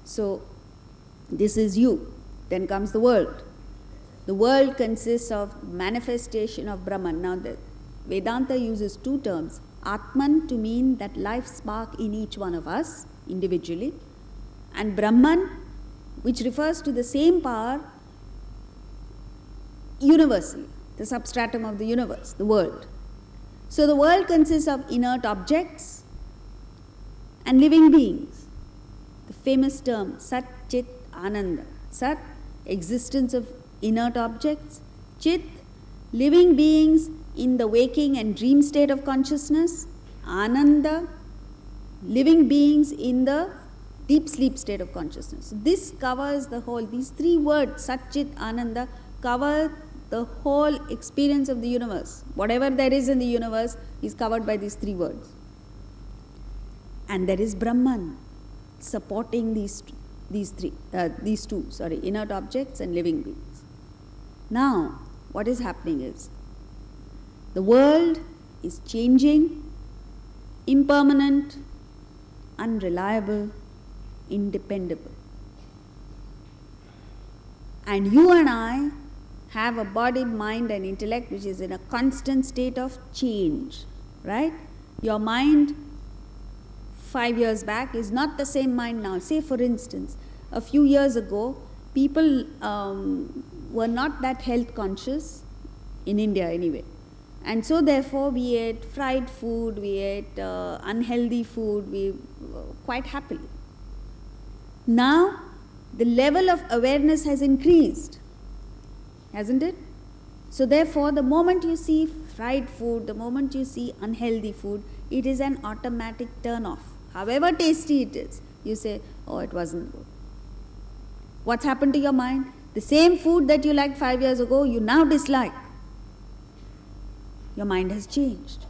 So this is you. Then comes the world. The world consists of manifestation of Brahman. Now the Vedanta uses two terms. Atman to mean that life spark in each one of us individually, and Brahman, which refers to the same power universally, the substratum of the universe, the world. So the world consists of inert objects and living beings. The famous term Sat, Chit, Ananda. Sat, existence of inert objects. Chit, living beings in the waking and dream state of consciousness. Ananda, living beings in the deep sleep state of consciousness. This covers the whole, these three words, Sat, Chit, Ananda, cover the whole experience of the universe. Whatever there is in the universe is covered by these three words. And there is Brahman supporting these two, inert objects and living beings. Now, what is happening is, the world is changing, impermanent, unreliable, independable. And you and I have a body, mind and intellect which is in a constant state of change, right? Your mind 5 years back is not the same mind now. Say for instance, a few years ago, people were not that health conscious, in India anyway. And so therefore we ate fried food, we ate unhealthy food, quite happily. Now the level of awareness has increased, hasn't it? So therefore the moment you see fried food, the moment you see unhealthy food, it is an automatic turn off. However tasty it is, you say, oh, it wasn't good. What's happened to your mind? The same food that you liked 5 years ago, you now dislike. Your mind has changed.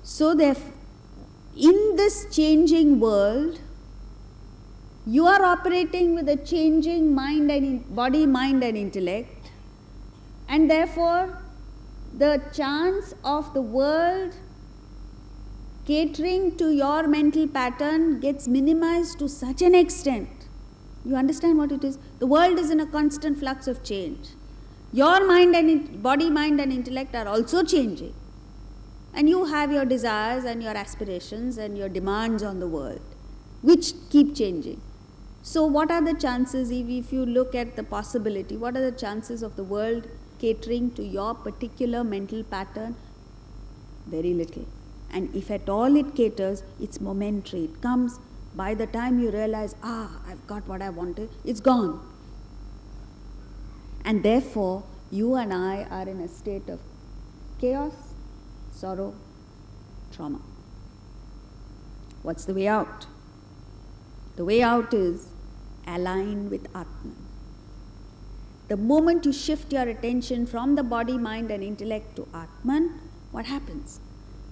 So therefore, in this changing world, you are operating with a changing mind and body, mind and intellect, and therefore the chance of the world catering to your mental pattern gets minimized to such an extent. You understand what it is? The world is in a constant flux of change. Your mind and body, mind and intellect are also changing. And you have your desires and your aspirations and your demands on the world, which keep changing. So what are the chances, if you look at the possibility, what are the chances of the world catering to your particular mental pattern? Very little. And if at all it caters, it's momentary. It comes, by the time you realize, I've got what I wanted, it's gone. And therefore, you and I are in a state of chaos, sorrow, trauma. What's the way out? The way out is align with Atman. The moment you shift your attention from the body, mind and intellect to Atman, what happens?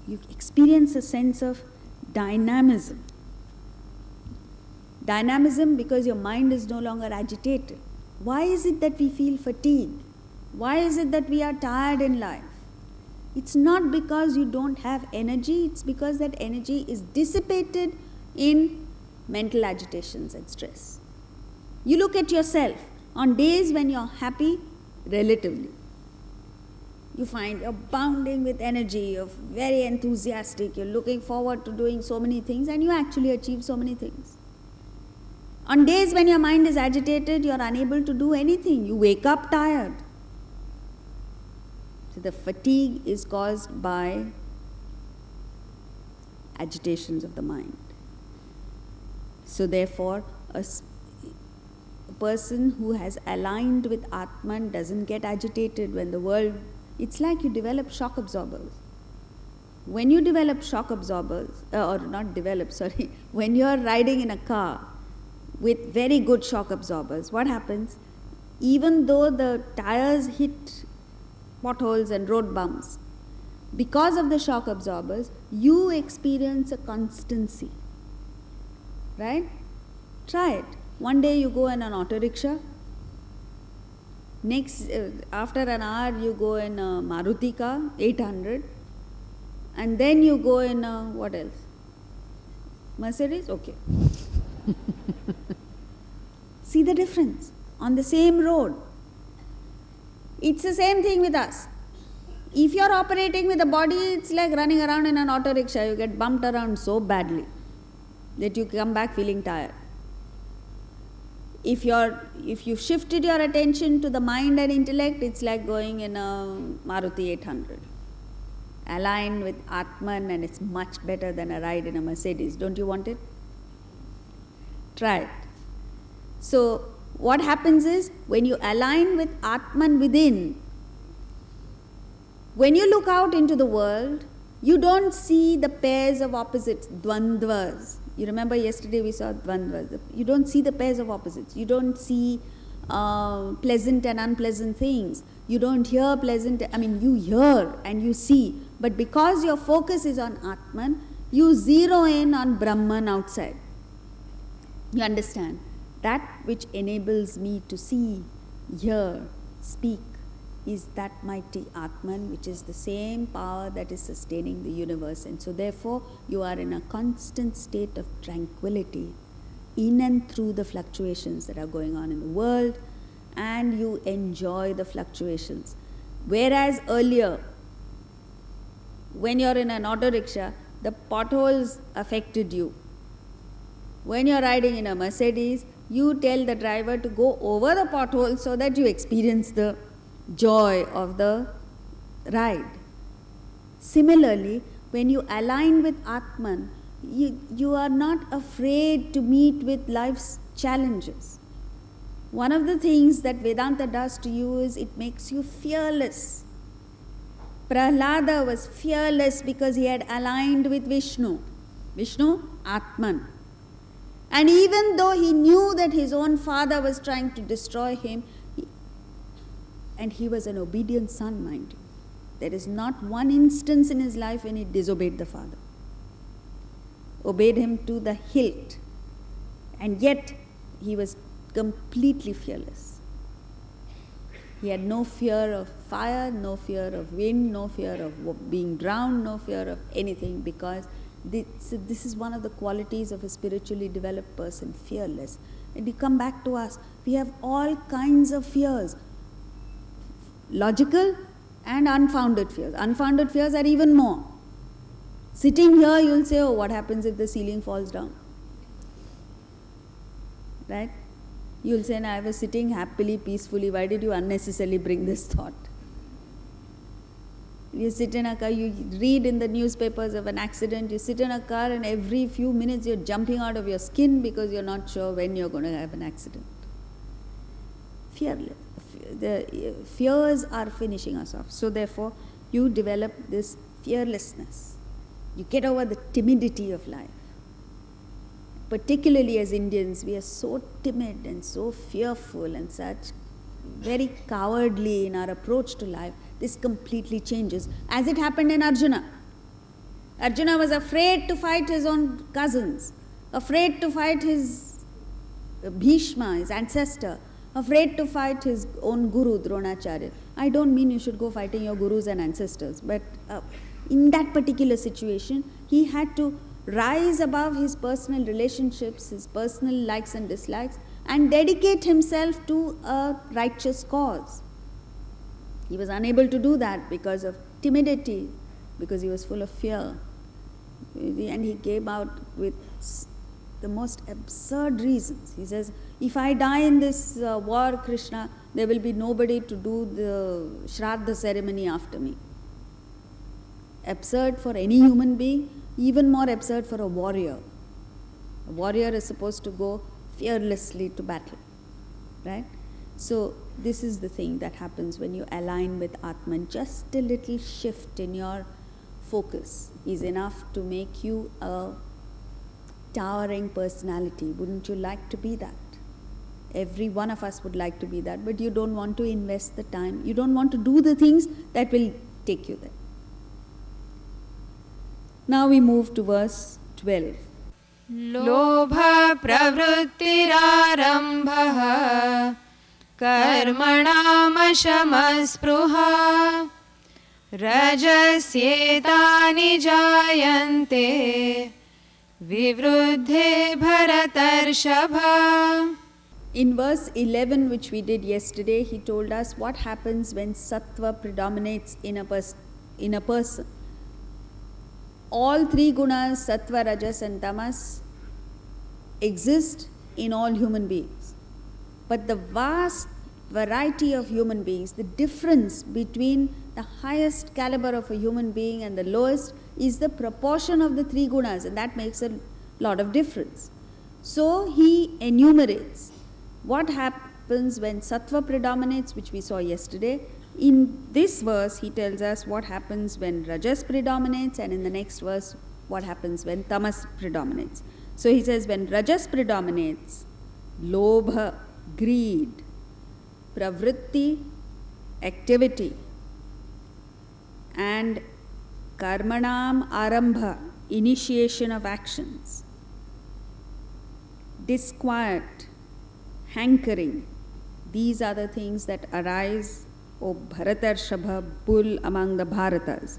You experience a sense of dynamism. Dynamism because your mind is no longer agitated. Why is it that we feel fatigued? Why is it that we are tired in life? It's not because you don't have energy, it's because that energy is dissipated in mental agitations and stress. You look at yourself. On days when you're happy, relatively, you find you're bounding with energy, you're very enthusiastic, you're looking forward to doing so many things, and you actually achieve so many things. On days when your mind is agitated, you're unable to do anything. You wake up tired. So the fatigue is caused by agitations of the mind. So therefore, a person who has aligned with Atman doesn't get agitated when the world, it's like you develop shock absorbers. When you develop shock absorbers, when you're riding in a car with very good shock absorbers, what happens? Even though the tires hit potholes and road bumps, because of the shock absorbers, you experience a constancy. Right? Try it. One day you go in an auto rickshaw. Next, after an hour, you go in a Maruti car, 800. And then you go in a, what else? Mercedes? Okay. See the difference? On the same road. It's the same thing with us. If you're operating with the body, it's like running around in an auto rickshaw. You get bumped around so badly that you come back feeling tired. If you've shifted your attention to the mind and intellect, it's like going in a Maruti 800. Aligned with Atman, and it's much better than a ride in a Mercedes. Don't you want it? Try it. So what happens is, when you align with Atman within, when you look out into the world, you don't see the pairs of opposites, dvandvas. You remember yesterday we saw dvandvas. You don't see the pairs of opposites. You don't see pleasant and unpleasant things. You don't hear you hear and you see. But because your focus is on Atman, you zero in on Brahman outside. You understand? That which enables me to see, hear, speak, is that mighty Atman, which is the same power that is sustaining the universe. And so therefore, you are in a constant state of tranquility in and through the fluctuations that are going on in the world, and you enjoy the fluctuations. Whereas earlier, when you're in an auto rickshaw, the potholes affected you. When you're riding in a Mercedes, you tell the driver to go over the pothole so that you experience the joy of the ride. Similarly, when you align with Atman, you are not afraid to meet with life's challenges. One of the things that Vedanta does to you is it makes you fearless. Prahlada was fearless because he had aligned with Vishnu. Vishnu, Atman. And even though he knew that his own father was trying to destroy him, and he was an obedient son, mind you. There is not one instance in his life when he disobeyed the father. Obeyed him to the hilt. And yet, he was completely fearless. He had no fear of fire, no fear of wind, no fear of being drowned, no fear of anything, because this is one of the qualities of a spiritually developed person, fearless. And you come back to us, we have all kinds of fears. Logical and unfounded fears. Unfounded fears are even more. Sitting here, you'll say, oh, what happens if the ceiling falls down? Right? You'll say, no, I was sitting happily, peacefully. Why did you unnecessarily bring this thought? You sit in a car, you read in the newspapers of an accident, you sit in a car and every few minutes you're jumping out of your skin because you're not sure when you're going to have an accident. Fearless. The fears are finishing us off. So therefore, you develop this fearlessness. You get over the timidity of life. Particularly as Indians, we are so timid and so fearful and such very cowardly in our approach to life. This completely changes, as it happened in Arjuna. Arjuna was afraid to fight his own cousins, afraid to fight his Bhishma, his ancestor, afraid to fight his own guru, Dronacharya. I don't mean you should go fighting your gurus and ancestors, but in that particular situation, he had to rise above his personal relationships, his personal likes and dislikes, and dedicate himself to a righteous cause. He was unable to do that because of timidity, because he was full of fear. And he came out with the most absurd reasons. He says, if I die in this war, Krishna, there will be nobody to do the Shraddha ceremony after me. Absurd for any human being, even more absurd for a warrior. A warrior is supposed to go fearlessly to battle, right? So this is the thing that happens when you align with Atman. Just a little shift in your focus is enough to make you a towering personality. Wouldn't you like to be that? Every one of us would like to be that, but you don't want to invest the time. You don't want to do the things that will take you there. Now we move to verse 12. Lobha pravrittirarambha karmanam shamaspruha rajasyetani jayante vivruddhe bharatarshava. In verse 11, which we did yesterday, he told us what happens when sattva predominates in a person. All three gunas, sattva, rajas and tamas, exist in all human beings. But the vast variety of human beings, the difference between the highest caliber of a human being and the lowest is the proportion of the three gunas, and that makes a lot of difference. So he enumerates what happens when sattva predominates, which we saw yesterday. In this verse, he tells us what happens when rajas predominates, and in the next verse, what happens when tamas predominates. So he says, when rajas predominates, lobha, greed, pravritti, activity, and karmanam arambha, initiation of actions, disquiet, hankering, these are the things that arise, O Bharatarshava, bull among the Bharatas.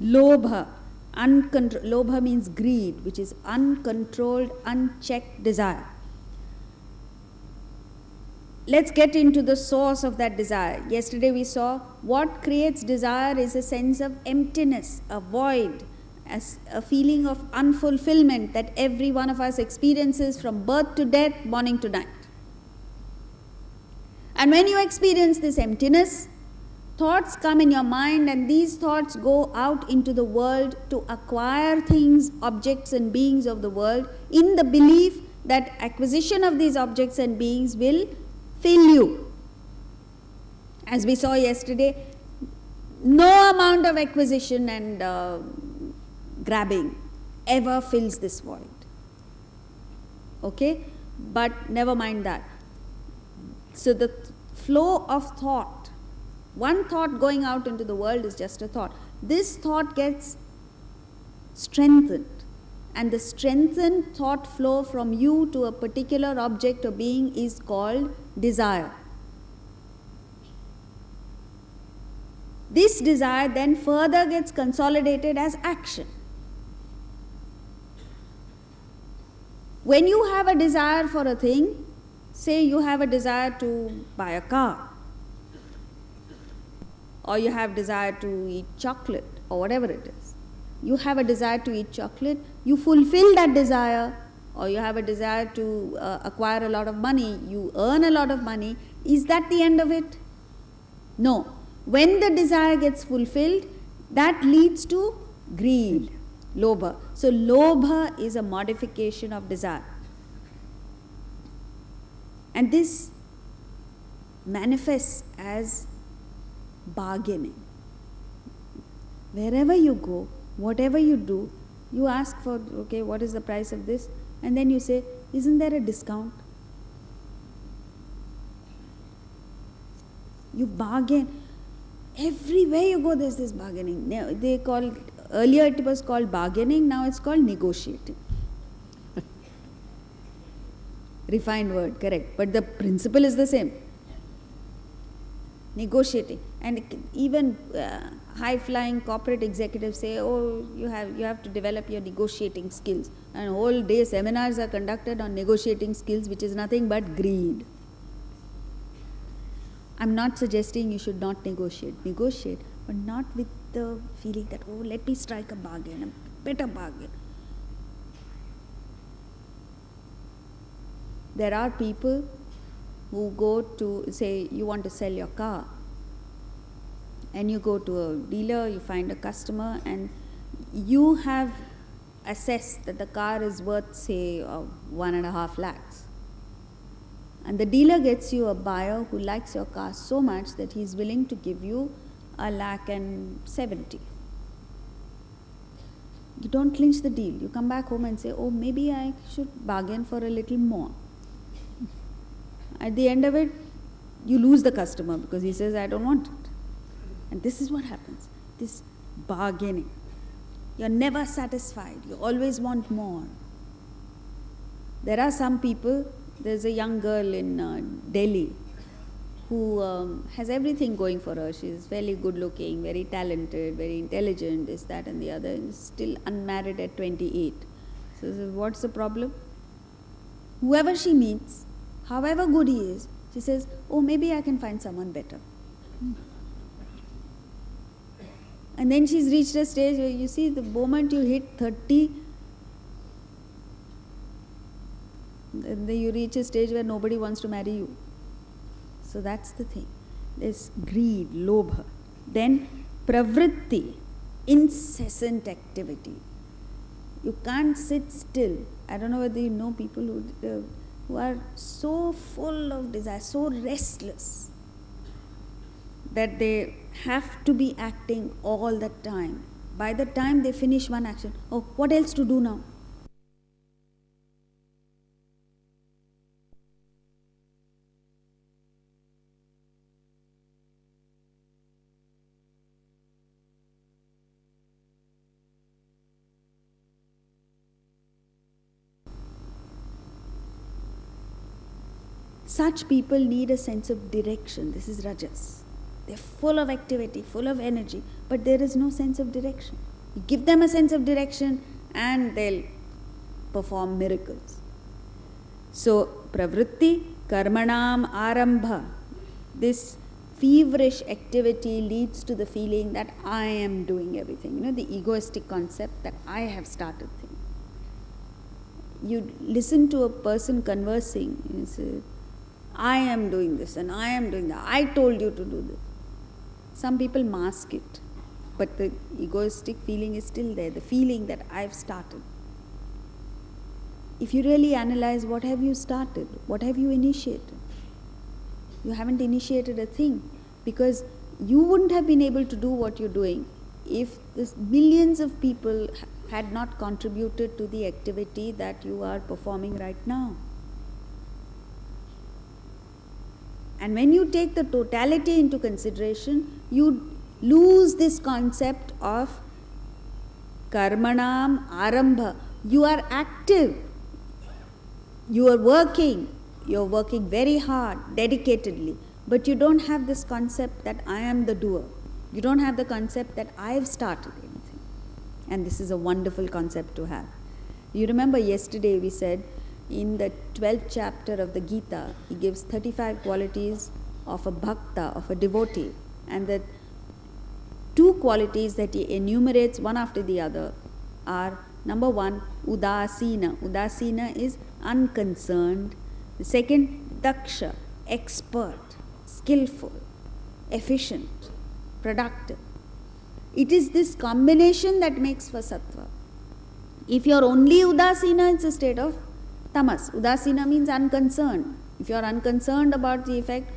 Lobha, lobha means greed, which is uncontrolled, unchecked desire. Let's get into the source of that desire. Yesterday we saw what creates desire is a sense of emptiness, a void, as a feeling of unfulfillment that every one of us experiences from birth to death, morning to night. And when you experience this emptiness, thoughts come in your mind, and these thoughts go out into the world to acquire things, objects and beings of the world, in the belief that acquisition of these objects and beings will fill you. As we saw yesterday, no amount of acquisition and grabbing ever fills this void. Okay? But never mind that. So the flow of thought, one thought going out into the world is just a thought. This thought gets strengthened, and the strengthened thought flow from you to a particular object or being is called desire. This desire then further gets consolidated as action. When you have a desire for a thing, say you have a desire to buy a car, or you have desire to eat chocolate, or whatever it is. You have a desire to eat chocolate, you fulfill that desire, or you have a desire to acquire a lot of money, you earn a lot of money. Is that the end of it? No. When the desire gets fulfilled, that leads to greed, lobha. So lobha is a modification of desire. And this manifests as bargaining. Wherever you go, whatever you do, you ask for, okay, what is the price of this? And then you say, isn't there a discount? You bargain. Everywhere you go, there's this bargaining. Earlier it was called bargaining, now it's called negotiating. Refined word, correct. But the principle is the same. Negotiating. And even high-flying corporate executives say, oh, you have to develop your negotiating skills. And whole day seminars are conducted on negotiating skills, which is nothing but greed. I'm not suggesting you should not negotiate. Negotiate, but not with the feeling that, oh, let me strike a bargain, a better bargain. There are people who go to, say, you want to sell your car, and you go to a dealer, you find a customer, and you have assessed that the car is worth, say, 1.5 lakhs. And the dealer gets you a buyer who likes your car so much that he's willing to give you 1,70,000. You don't clinch the deal. You come back home and say, oh, maybe I should bargain for a little more. At the end of it, you lose the customer because he says, I don't want it. And this is what happens, this bargaining. You're never satisfied. You always want more. There are some people, there's a young girl in Delhi who has everything going for her. She's fairly good looking, very talented, very intelligent, this, that and the other, and still unmarried at 28. So what's the problem? Whoever she meets, however good he is, she says, oh, maybe I can find someone better. And then she's reached a stage where you see the moment you hit 30, then you reach a stage where nobody wants to marry you. So that's the thing. There's greed, lobha. Then pravritti, incessant activity. You can't sit still. I don't know whether you know people who are so full of desire, so restless, that they have to be acting all the time. By the time they finish one action, oh, what else to do now? Such people need a sense of direction. This is rajas. They're full of activity, full of energy, but there is no sense of direction. You give them a sense of direction and they'll perform miracles. So, pravritti, karmanam, arambha. This feverish activity leads to the feeling that I am doing everything. You know, the egoistic concept that I have started things. You listen to a person conversing, you say, I am doing this and I am doing that. I told you to do this. Some people mask it, but the egoistic feeling is still there, the feeling that I've started. If you really analyze, what have you started? What have you initiated? You haven't initiated a thing, because you wouldn't have been able to do what you're doing if this millions of people had not contributed to the activity that you are performing right now. And when you take the totality into consideration, you lose this concept of karmanam arambha. You are active. You are working. You're working very hard, dedicatedly. But you don't have this concept that I am the doer. You don't have the concept that I've started anything. And this is a wonderful concept to have. You remember yesterday we said, in the 12th chapter of the Gita, he gives 35 qualities of a bhakta, of a devotee. And the two qualities that he enumerates one after the other are, number one, udasina. Udasina is unconcerned. The second, daksha, expert, skillful, efficient, productive. It is this combination that makes for sattva. If you're only udasina, it's a state of tamas. Udasina means unconcerned. If you're unconcerned about the effect,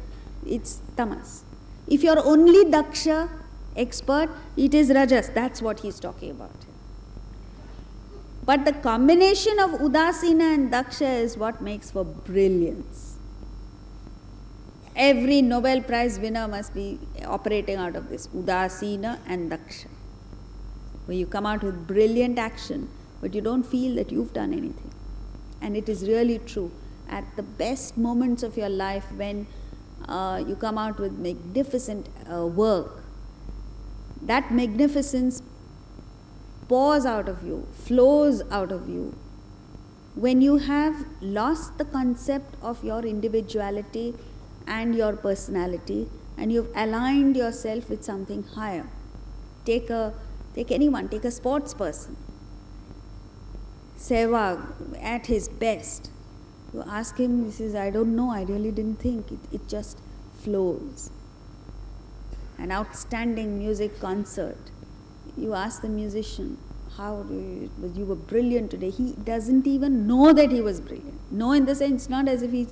it's tamas. If you're only daksha, expert, it is rajas. That's what he's talking about here. But the combination of udasina and daksha is what makes for brilliance. Every Nobel Prize winner must be operating out of this udasina and daksha, where you come out with brilliant action, but you don't feel that you've done anything. And it is really true. At the best moments of your life, when you come out with magnificent work, that magnificence pours out of you, flows out of you, when you have lost the concept of your individuality and your personality, and you've aligned yourself with something higher. Take anyone, take a sports person. Sehwag, at his best. You ask him, he says, I don't know, I really didn't think. It just flows. An outstanding music concert. You ask the musician, you were brilliant today. He doesn't even know that he was brilliant. No, in the sense, not as if he's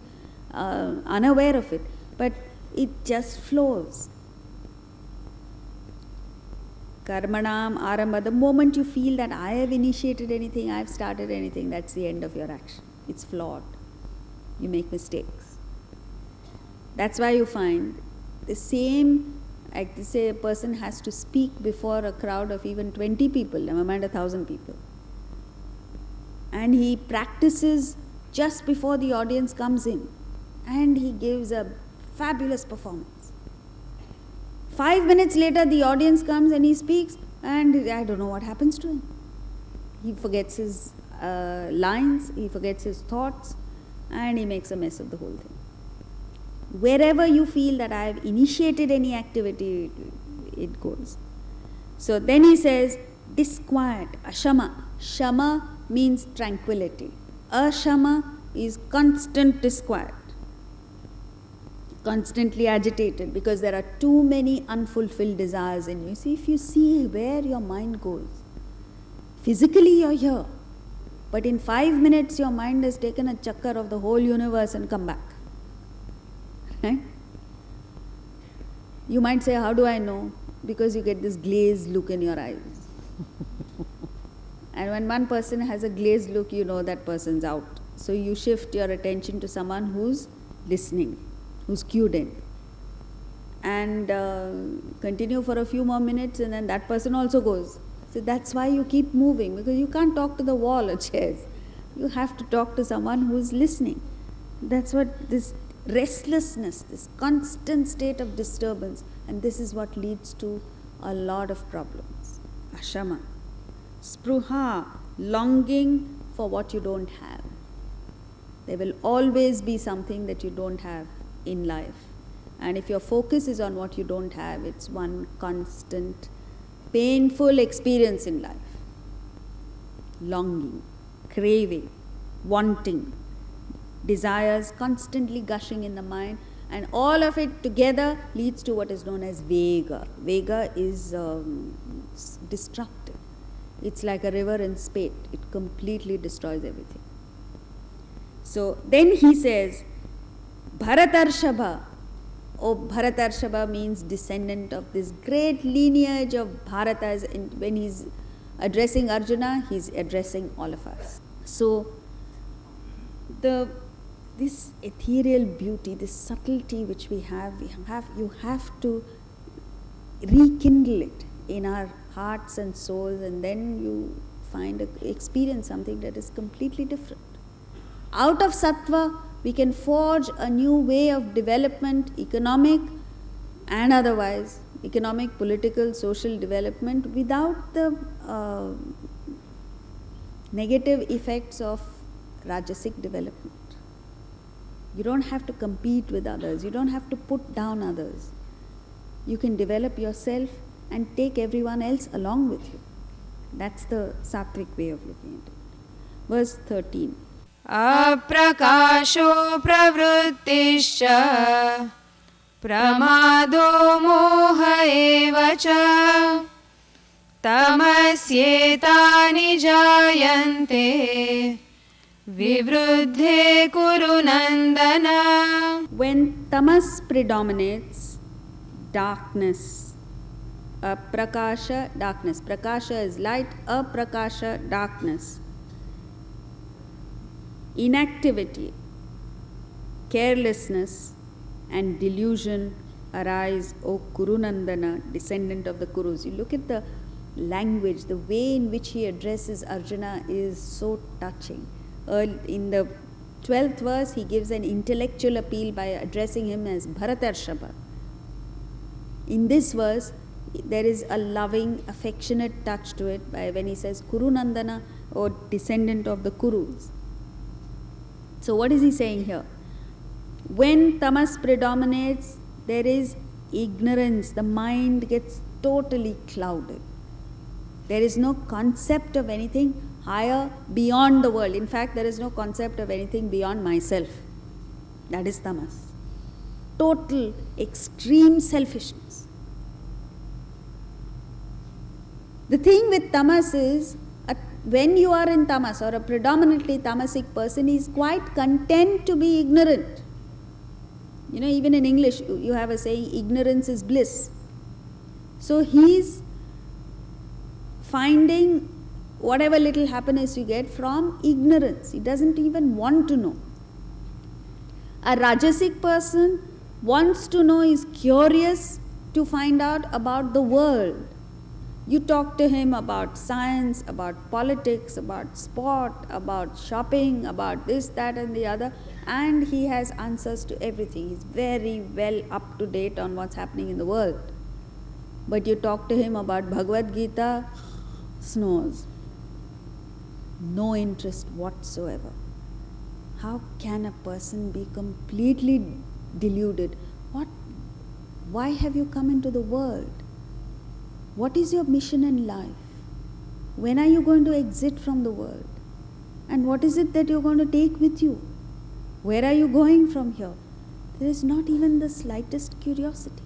unaware of it, but it just flows. Karmanam, arambha, the moment you feel that I have initiated anything, I have started anything, that's the end of your action. It's flawed. You make mistakes. That's why you find the same, like they say, a person has to speak before a crowd of even 20 people, never mind 1,000 people. And he practices just before the audience comes in. And he gives a fabulous performance. 5 minutes later, the audience comes and he speaks, and I don't know what happens to him. He forgets his lines, he forgets his thoughts, and he makes a mess of the whole thing. Wherever you feel that I have initiated any activity, it goes. So then he says, disquiet, ashama. Shama means tranquility. Ashama is constant disquiet, constantly agitated because there are too many unfulfilled desires in you. See, if you see where your mind goes, physically you're here, but in 5 minutes your mind has taken a chakkar of the whole universe and come back. Right? You might say, how do I know? Because you get this glazed look in your eyes. And when one person has a glazed look, you know that person's out. So you shift your attention to someone who's listening, who's cued in. And continue for a few more minutes, and then that person also goes. So that's why you keep moving, because you can't talk to the wall or chairs. You have to talk to someone who's listening. That's what this restlessness, this constant state of disturbance, and this is what leads to a lot of problems. Ashama. Spruha, longing for what you don't have. There will always be something that you don't have in life. And if your focus is on what you don't have, it's one constant, painful experience in life. Longing, craving, wanting, desires constantly gushing in the mind, and all of it together leads to what is known as vega. Vega is destructive. It's like a river in spate. It completely destroys everything. So then he says, Bharatarshava. Oh, Bharatarshava means descendant of this great lineage of Bharatas. And when he's addressing Arjuna, he's addressing all of us. So this ethereal beauty, this subtlety which you have to rekindle it in our hearts and souls, and then you experience something that is completely different. Out of sattva, we can forge a new way of development, economic and otherwise, economic, political, social development, without the negative effects of rajasic development. You don't have to compete with others. You don't have to put down others. You can develop yourself and take everyone else along with you. That's the sattvic way of looking at it. Verse 13. Aprakasho pravrittischa pramado moha evacha tamasyetani jayante vivruddhe kuru nandana. When tamas predominates, darkness, aprakasha, darkness. Prakasha is light, aprakasha, darkness. Inactivity, carelessness, and delusion arise, O Kurunandana, descendant of the Kurus. You look at the language, the way in which he addresses Arjuna is so touching. In the 12th verse, he gives an intellectual appeal by addressing him as Bharatarshava. In this verse, there is a loving, affectionate touch to it by when he says Kurunandana, or descendant of the Kurus. So what is he saying here? When tamas predominates, there is ignorance. The mind gets totally clouded. There is no concept of anything higher beyond the world. In fact, there is no concept of anything beyond myself. That is tamas. Total, extreme selfishness. The thing with tamas is, when you are in tamas, or a predominantly tamasic person is quite content to be ignorant. You know, even in English, you have a saying, ignorance is bliss. So he's finding whatever little happiness you get from ignorance. He doesn't even want to know. A rajasic person wants to know, is curious to find out about the world. You talk to him about science, about politics, about sport, about shopping, about this, that and the other, and he has answers to everything. He's very well up to date on what's happening in the world. But you talk to him about Bhagavad Gita, snores. No interest whatsoever. how can a person be completely deluded? Why have you come into the world? What is your mission in life? When are you going to exit from the world? And what is it that you're going to take with you? Where are you going from here? There is not even the slightest curiosity.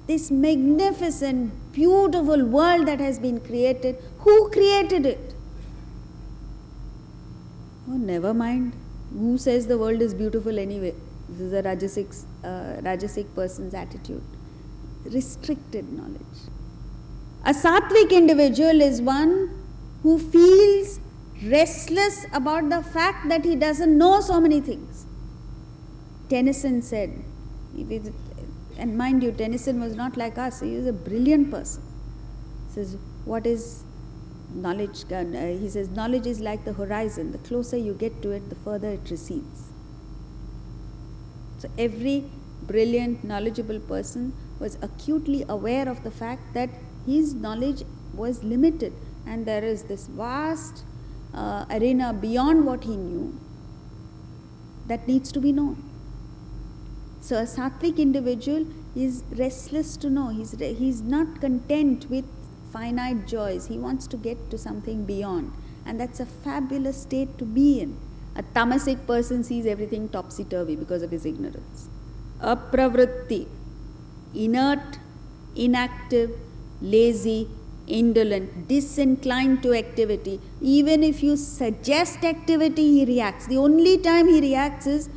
This magnificent, beautiful world that has been created, who created it? Oh, never mind. Who says the world is beautiful anyway? This is a Rajasic person's attitude. Restricted knowledge. A sattvic individual is one who feels restless about the fact that he doesn't know so many things. Tennyson said, and mind you, Tennyson was not like us, he was a brilliant person. He says, what is knowledge? He says, knowledge is like the horizon. The closer you get to it, the further it recedes. So every brilliant, knowledgeable person was acutely aware of the fact that his knowledge was limited and there is this vast arena beyond what he knew that needs to be known. So a sattvic individual is restless to know. He's not content with finite joys. He wants to get to something beyond. And that's a fabulous state to be in. A tamasic person sees everything topsy-turvy because of his ignorance. Apravritti, inert, inactive, lazy, indolent, disinclined to activity. Even if you suggest activity, he reacts. The only time he reacts is